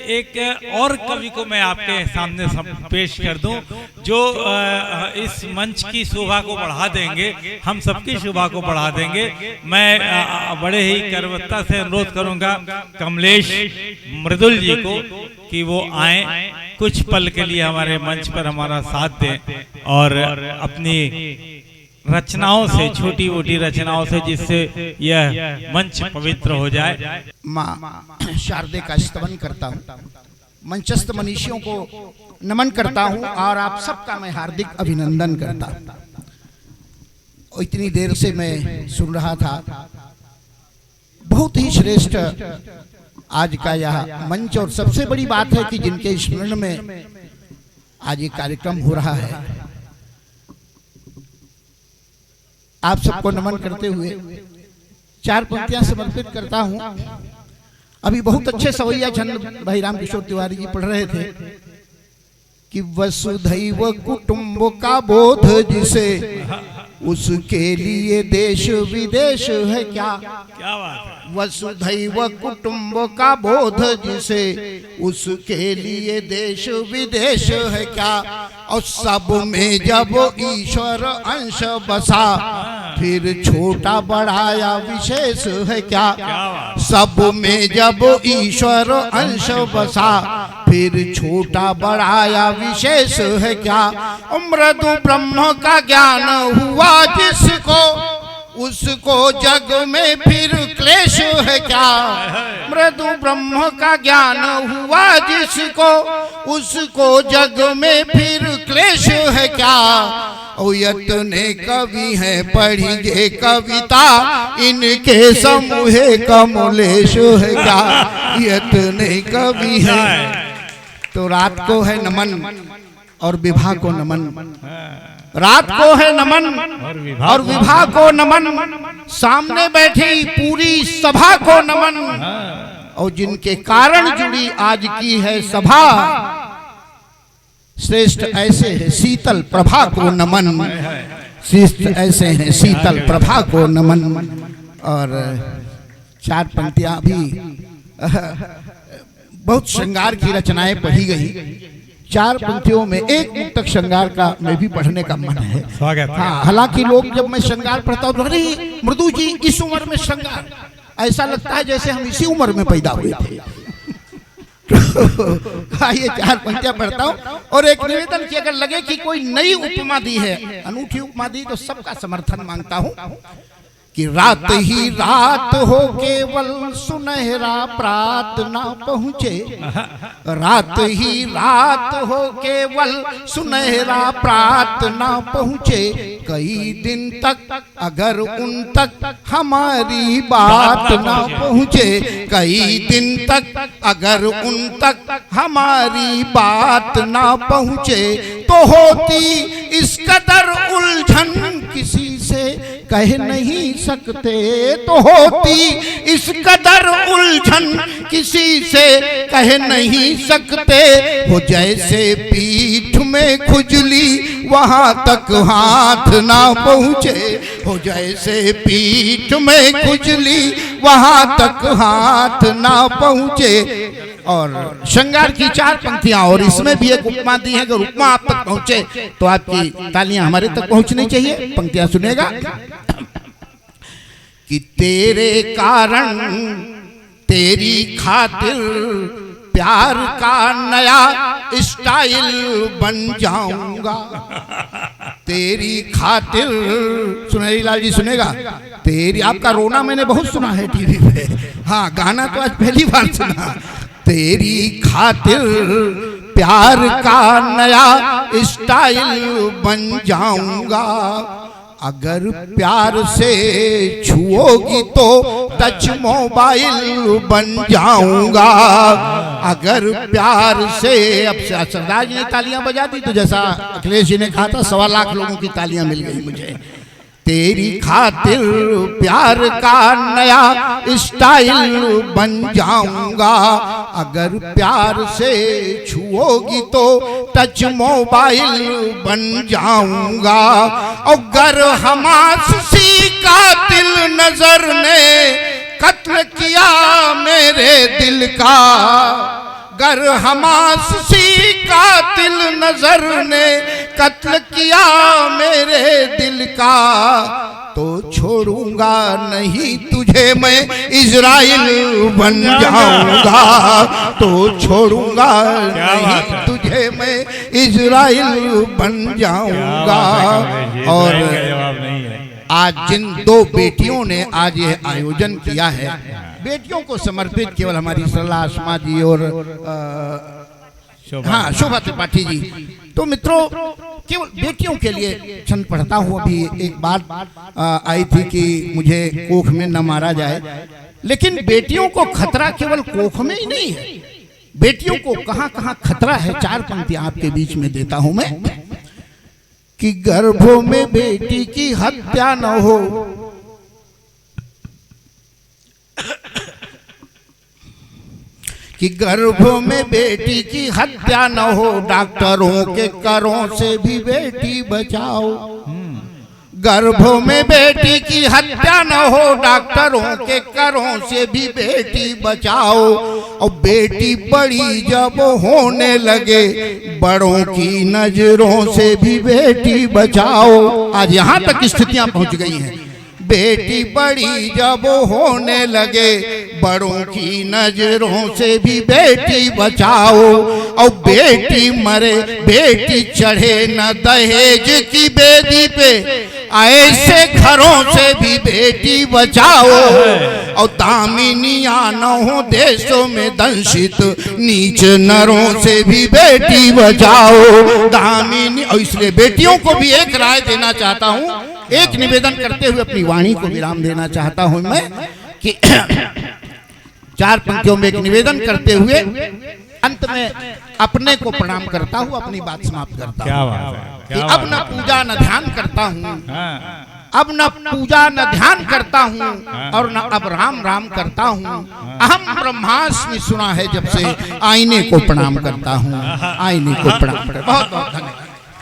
एक और कवि को मैं आपके सामने पेश कर दूं जो इस मंच की शोभा को बढ़ा देंगे, हम सबकी शोभा को बढ़ा देंगे। मैं बड़े ही करवत्ता से अनुरोध करूंगा कमलेश मृदुल जी को कि वो आए, कुछ पल के लिए हमारे मंच पर हमारा साथ दें और अपनी रचनाओं से, छोटी मोटी रचनाओं से, जिससे यह मंच पवित्र हो जाए। माँ शारदे का स्तवन करता हूँ, मंचस्थ मनीषियों को नमन करता हूँ और आप सबका मैं हार्दिक अभिनंदन करता हूँ। इतनी देर से मैं सुन रहा था, बहुत ही श्रेष्ठ आज का यह मंच, और सबसे बड़ी बात है कि जिनके स्मरण में आज ये कार्यक्रम हो रहा है, आप सबको नमन करते हुए चार पंक्तियां समर्पित करता हूं। अभी बहुत अच्छे सवैया छंद भाई रामकिशोर तिवारी जी पढ़ रहे थे कि वसुधैव कुटुंब का बोध जिसे, उसके लिए देश विदेश है क्या। क्या बात है। वसुधैव कुटुंब का बोध जिसे, उसके लिए देश विदेश है क्या। और सब में जब ईश्वर अंश बसा, फिर छोटा बड़ाया विशेष है क्या। सब में जब ईश्वर अंश बसा, फिर छोटा बड़ाया विशेष है क्या। मृदु ब्रह्म का ज्ञान हुआ जिसको, उसको जग में फिर क्लेश है क्या। मृदु ब्रह्म का ज्ञान हुआ जिसको, उसको जग में फिर क्लेश है क्या। यत्ने कवि हैं पढ़िए कविता, इनके समूहे कमलेश है क्या। यत्ने कवि हैं, तो रात को है नमन और विवाह को नमन, रात को है नमन और विवाह को नमन, सामने बैठी पूरी सभा को नमन, और जिनके कारण जुड़ी आज की है सभा, श्रेष्ठ ऐसे है शीतल प्रभा को नमन, श्रेष्ठ ऐसे हैं शीतल प्रभा को नमन। और चार पंक्तियां भी बहुत श्रृंगार की रचनाएं पढ़ी गई, चार पंक्तियों में एक मुक्तक श्रृंगार का मैं भी पढ़ने का मन है। स्वागत। हाँ, हालांकि लोग जब मैं श्रृंगार पढ़ता हूँ तो अरे मृदु जी इस उम्र में श्रृंगार, ऐसा लगता है जैसे हम इसी उम्र में पैदा हुए थे। ये चार पंक्तियां पढ़ता हूँ और एक निवेदन की, अगर लगे कि कोई नई उपमा दी है, अनूठी उपमा दी, तो सबका समर्थन मांगता हूँ कि रात ही रात हो केवल सुनहरा प्रात ना पहुँचे, रात ही रात हो केवल सुनहरा प्रात ना पहुँचे, कई दिन तक अगर उन तक हमारी बात ना पहुँचे, कई दिन तक अगर उन तक हमारी बात ना पहुँचे, तो होती इस कदर उलझन किसी से कह नहीं सकते, तो होती इस कदर उलझन किसी से कह नहीं सकते। हो जैसे पीठ में खुजली वहां तक हाथ ना पहुँचे, हो जैसे पीठ में खुजली वहां तक हाथ ना पहुँचे। और श्रृंगार की चार पंक्तियां, और इसमें भी एक उपमा दी है, अगर उपमा आप तक पहुंचे तो आपकी तालियां हमारे तक पहुंचनी चाहिए। पंक्तियां सुनेगा कि तेरे कारण तेरी खातिर प्यार का नया स्टाइल बन जाऊंगा, तेरी खातिर, सुनहरी लाल जी सुनेगा, तेरी, आपका रोना मैंने बहुत सुना है टीवी पे, हाँ गाना तो आज पहली बार सुना। तेरी खातिर प्यार का नया स्टाइल बन जाऊंगा, अगर प्यार से छुओगी तो टच मोबाइल बन जाऊंगा, अगर प्यार से। अब सरदार जी ने तालियां बजा दी तो जैसा अखिलेश जी ने कहा था 1.25 लाख लोगों की तालियां मिल गई मुझे। तेरी खातिर प्यार का नया स्टाइल बन जाऊंगा, अगर प्यार से छुओगी तो टच मोबाइल बन जाऊंगा, अगर हमास सी कातिल नजर ने कत्ल किया मेरे दिल का, गर हमास सी कातिल नजर ने कत्ल किया मेरे दिल का, तो छोड़ूंगा नहीं तुझे मैं इजराइल बन जाऊंगा, तो छोड़ूंगा नहीं तुझे मैं इजराइल बन जाऊंगा। और आज जिन दो बेटियों ने आज ये आयोजन किया है, बेटियों को समर्पित केवल हमारी सरला आसमा जी और हाँ शोभा त्रिपाठी जी। तो मित्रों केवल बेटियों के लिए छंद पढ़ता हूँ। अभी एक बात आई थी कि मुझे कोख में न मारा जाए, लेकिन बेटियों को खतरा केवल कोख में ही नहीं है, बेटियों को कहाँ कहाँ खतरा है। 4 पंक्तियां आपके बीच में देता हूं मैं कि गर्भों में बेटी की हत्या न हो, कि गर्भों में बेटी की हत्या न हो, डॉक्टरों के करों से भी बेटी बचाओ। गर्भों में बेटी की हत्या न हो, डॉक्टरों के करों से भी बेटी बचाओ। और बेटी बड़ी जब होने लगे, बड़ों की नजरों से भी बेटी बचाओ। आज यहाँ तक स्थितियां पहुंच गई हैं। बेटी बड़ी जब होने लगे, बड़ों की नजरों से भी बेटी बचाओ। और बेटी मरे बेटी चढ़े न दहेज की बेदी पे, ऐसे घरों से भी बेटी बचाओ। और दामिनिया न हो देशों में दंशित, नीच नरों से भी बेटी बचाओ। दामिनी। और इसलिए बेटियों को भी एक राय देना चाहता हूँ, एक निवेदन करते हुए अपनी वाणी को विराम देना चाहता हूं मैं कि 4 पंक्तियों में एक निवेदन करते हुए अंत में अपने को प्रणाम करता हूं, अपनी बात समाप्त करता हूं कि अब न पूजा न ध्यान करता हूं, अब न पूजा न ध्यान करता हूं, और न अब राम राम करता हूं। अहम ब्रह्मास्मि सुना है जब से, आईने को प्रणाम करता हूं, आईने को प्रणाम। बहुत बहुत धन्यवाद।